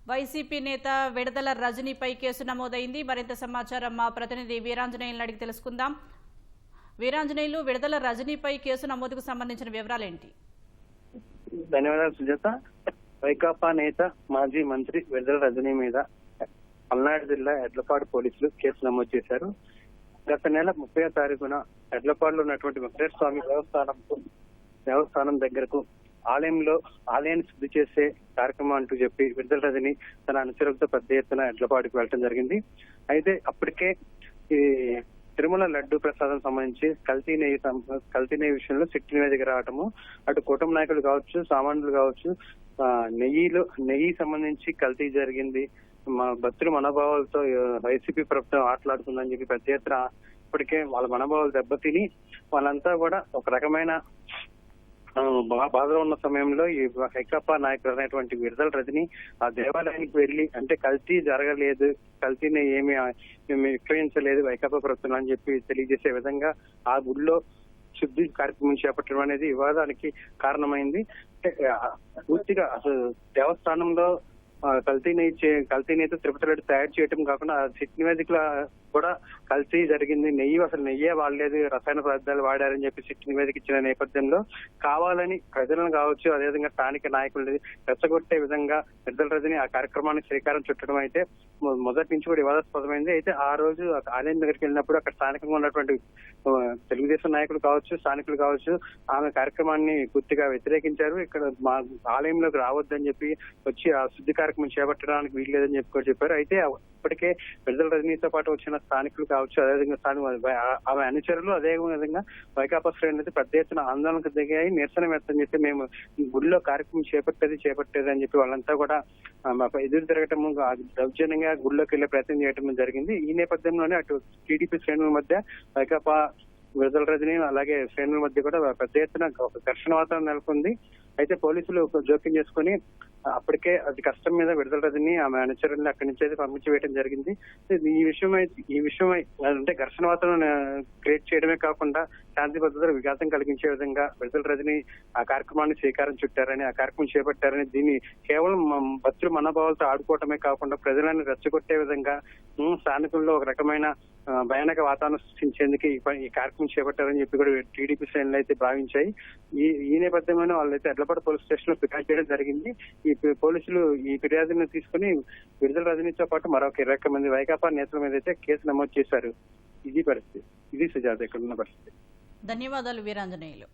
YCP నేత విడదల రజనీపై case నమోదైంది. మరింత సమాచారం మా ప్రతినిధి వీరాంజనేయులను అడిగి తెలుసుకుందాం. వీరాంజనేయులు, విడదల రజనీపై కేసు నమోదుకు సంబంధించిన వివరాలేంటి? ధన్యవాదాలు సుజాత. వైకాపా నేత మాజీ మంత్రి విడదల రజనీ మీద పల్నాడు జిల్లా ఎడ్లపాడు పోలీసులు కేసు నమోదు చేశారు. గత నెల 30వ తారీఖున ఎడ్లపాడులో ఉన్నటువంటి వెంకటేశ్వర స్వామి దేవస్థానం దగ్గరకు ఆలయాన్ని శుద్ధి చేసే కార్యక్రమం అంటూ చెప్పి విడదల రజని తన అనుచరులతో పెద్ద ఎత్తున ఎడ్లపాడుకు వెళ్ళడం జరిగింది. అయితే అప్పటికే ఈ తిరుమల లడ్డు ప్రసాదం సంబంధించి కల్తీ నెయ్యి విషయంలో సిట్ నివేదిక రావటము, అటు కూటమి నాయకులు కావచ్చు, సామాన్యులు కావచ్చు, నెయ్యి సంబంధించి కల్తీ జరిగింది, భక్తుల మనోభావాలతో వైసీపీ ప్రభుత్వం ఆటలాడుతుందని చెప్పి పెద్ద ఎత్తున ఇప్పటికే వాళ్ళ మనోభావాలు దెబ్బతిని వాళ్ళంతా కూడా ఒక రకమైన బాధలో ఉన్న సమయంలో ఈ వైకాపా నాయకుడు అనేటువంటి విడదల రజని ఆ దేవాలయానికి వెళ్లి, అంటే కల్తీ జరగలేదు, కల్తీని ఏమి విక్రయించలేదు వైకాపా ప్రభుత్వం అని చెప్పి తెలియజేసే విధంగా ఆ గుడిలో శుద్ధి కార్యక్రమం చేపట్టడం అనేది వివాదానికి కారణమైంది. పూర్తిగా అసలు దేవస్థానంలో కల్తీ నెయ్యితో తిరుపతి లడ్డు తయారు చేయటం కాకుండా సిట్ నివేదికలో కూడా కల్తీ జరిగింది, అసలు నెయ్యే వాడలేదు, రసాయన పదార్థాలు వాడారని చెప్పి సిట్ నివేదిక ఇచ్చిన నేపథ్యంలో కావాలని ప్రజలను కావచ్చు, అదేవిధంగా స్థానిక నాయకులని రెచ్చగొట్టే విధంగా విడదల రజని ఆ కార్యక్రమానికి శ్రీకారం చుట్టడం అయితే మొదటి నుంచి కూడా వివాదాస్పదమైంది. అయితే ఆ రోజు ఆలయం దగ్గరికి వెళ్ళినప్పుడు అక్కడ స్థానికంగా ఉన్నటువంటి తెలుగుదేశం నాయకులు కావచ్చు, స్థానికులు కావచ్చు, ఆమె కార్యక్రమాన్ని పూర్తిగా వ్యతిరేకించారు. ఇక్కడ మా ఆలయంలోకి రావద్దని చెప్పి వచ్చి ఆ శుద్ధి కార్యక్రమం చేపట్టడానికి వీల్లేదని చెప్పి కూడా చెప్పారు. అయితే ఇప్పటికే విడదల రజనీతో పాటు వచ్చిన స్థానికులు కావచ్చు, అదేవిధంగా ఆమె అనుచరులు, అదే విధంగా వైకాపా శ్రేణులు అయితే పెద్ద ఎత్తున ఆందోళనకు దిగాయి, నిరసన వ్యక్తం చేసి మేము గుడిలో కార్యక్రమం చేపట్టేది అని చెప్పి వాళ్ళంతా కూడా ఎదురు తిరగటము, దౌర్జన్యంగా గుడిలోకి వెళ్లే ప్రయత్నం చేయడం జరిగింది. ఈ నేపథ్యంలోనే అటు టీడీపీ శ్రేణుల మధ్య వైకాపా విడదల రజని అలాగే శ్రేణుల మధ్య కూడా పెద్ద ఎత్తున ఒక ఘర్షణ వాతావరణం నెలకొంది. అయితే పోలీసులు జోక్యం చేసుకుని అప్పటికే అది కష్టం మీద విడదల రజని ఆమె అనుచరుల్ని అక్కడి నుంచి అయితే పంపించి వేయడం జరిగింది. ఈ విషయమై అంటే ఘర్షణ వాతావరణం క్రియేట్ చేయడమే కాకుండా శాంతి భద్రతలు విఘాతం కలిగించే విధంగా విడదల రజని ఆ కార్యక్రమాన్ని శ్రీకారం చుట్టారని, ఆ కార్యక్రమం చేపట్టారని, దీన్ని కేవలం భక్తుల మనోభావాలతో ఆడుకోవటమే కాకుండా ప్రజలను రెచ్చగొట్టే విధంగా స్థానికుల్లో ఒక రకమైన భయానక వాతావరణం సృష్టించేందుకు ఈ కార్యక్రమం చేపట్టారని చెప్పి కూడా టీడీపీ శ్రేణులు అయితే భావించాయి. ఈ నేపథ్యంలో వాళ్ళైతే ఎడ్లపాడు పోలీస్ స్టేషన్ లో ఫిర్యాదు చేయడం జరిగింది. ఈ పోలీసులు ఈ ఫిర్యాదును తీసుకుని విడదల రజనీతో పాటు మరొక 20 మంది వైకాపా నేతల మీద అయితే కేసు నమోదు చేశారు. ఇది పరిస్థితి. ఇది సుజాత ఇక్కడ ఉన్న పరిస్థితి. ధన్యవాదాలు వీరాంజనేయులు.